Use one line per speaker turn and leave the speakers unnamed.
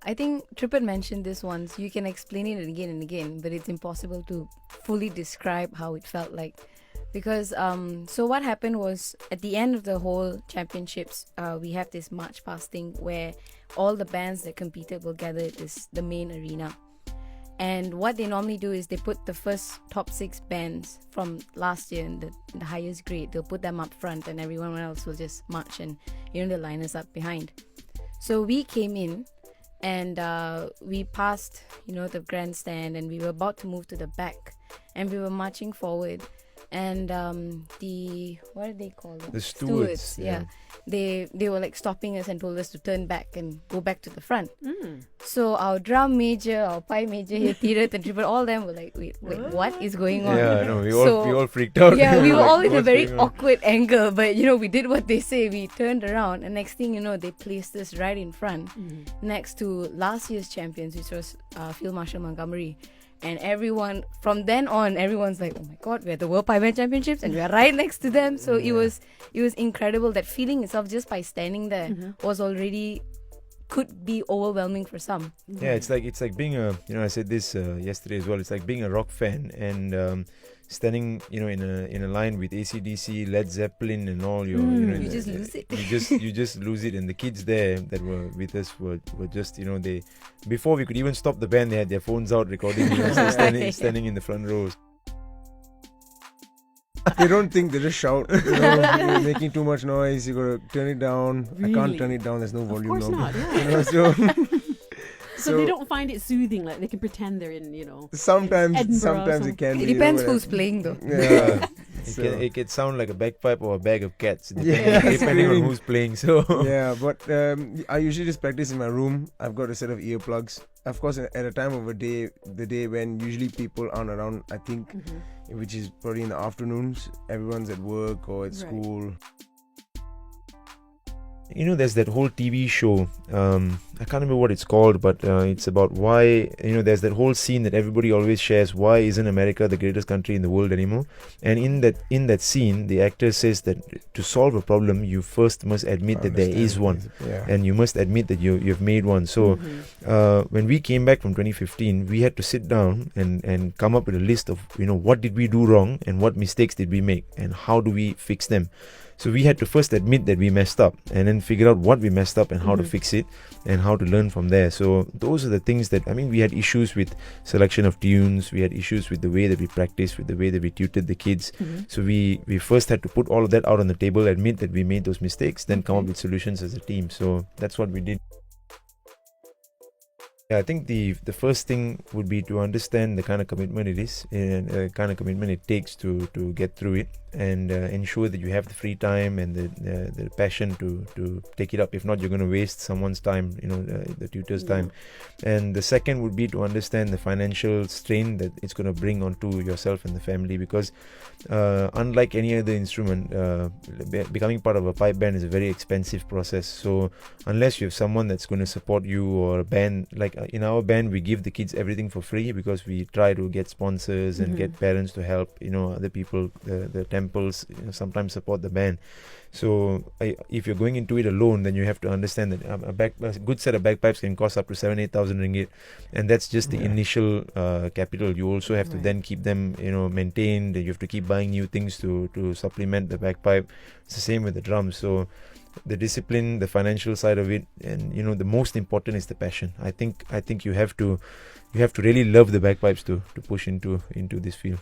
I think Trippett mentioned this once. You can explain it again and again, but it's impossible to fully describe how it felt like. Because so what happened was, at the end of the whole championships, we have this march past thing where all the bands that competed will gather at the main arena. And what they normally do is they put the first top 6 bands from last year in the highest grade. They'll put them up front, and everyone else will just march, and they'll line us up behind. So we came in, and we passed the grandstand, and we were about to move to the back, and we were marching forward, and the what do they call them?
The stewards.
Yeah. They were like stopping us and told us to turn back and go back to the front. So our drum major, our pipe major here, Tirat and Trippett, all them were like, wait, what is going on?
Yeah, no, we all freaked out.
Yeah, we were all in a very awkward angle, but we did what they say. We turned around, and next thing you know, they placed us right in front, next to last year's champions, which was Field Marshal Montgomery. And everyone, from then on, everyone's like, oh my God, we're at the World Pipe Band Championships and we're right next to them. So it was incredible. That feeling itself, just by standing there, was already, could be overwhelming for some.
Yeah, it's like being a, I said this yesterday as well, it's like being a rock fan and standing, in a line with AC/DC, Led Zeppelin and all your,
you just lose it.
You just lose it. And the kids there that were with us were just, they, before we could even stop the band, they had their phones out recording, so standing in the front rows.
They don't think, they just shout. You're making too much noise. You gotta turn it down.
Really?
I can't turn it down. There's no volume.
Of course not. Yeah. So they don't find it soothing, like they can pretend they're in,
Sometimes
Edinburgh
it can be.
It depends who's playing though.
Yeah.
It can sound like a bagpipe or a bag of cats, depending on who's playing. So
yeah, but I usually just practice in my room. I've got a set of earplugs. Of course, at a time of the day when usually people aren't around, I think, which is probably in the afternoons. Everyone's at work or at school.
There's that whole TV show, I can't remember what it's called, but it's about why, there's that whole scene that everybody always shares, why isn't America the greatest country in the world anymore? And in that scene, the actor says that to solve a problem, you first must admit that there is one.
Yeah.
And you must admit that you've made one. So when we came back from 2015, we had to sit down and come up with a list of, what did we do wrong and what mistakes did we make and how do we fix them. So we had to first admit that we messed up and then figure out what we messed up and how to fix it and how to learn from there. So those are the things that, we had issues with selection of tunes. We had issues with the way that we practiced, with the way that we tutored the kids. So we first had to put all of that out on the table, admit that we made those mistakes, then come up with solutions as a team. So that's what we did. Yeah, I think the first thing would be to understand the kind of commitment it is and the kind of commitment it takes to get through it, and ensure that you have the free time and the passion to take it up. If not, you're going to waste someone's time, the tutor's time. And the second would be to understand the financial strain that it's going to bring onto yourself and the family, because unlike any other instrument, becoming part of a pipe band is a very expensive process. So unless you have someone that's going to support you, or a band, like in our band, we give the kids everything for free because we try to get sponsors and get parents to help, other people, the temples, sometimes support the band. So if you're going into it alone, then you have to understand that a good set of bagpipes can cost up to 7,000-8,000 ringgit, and that's just the initial capital. You also have to then keep them, maintained. You have to keep buying new things to supplement the bagpipe. It's the same with the drums. So the discipline, the financial side of it, and the most important is the passion. I think you have to really love the bagpipes to push into this field.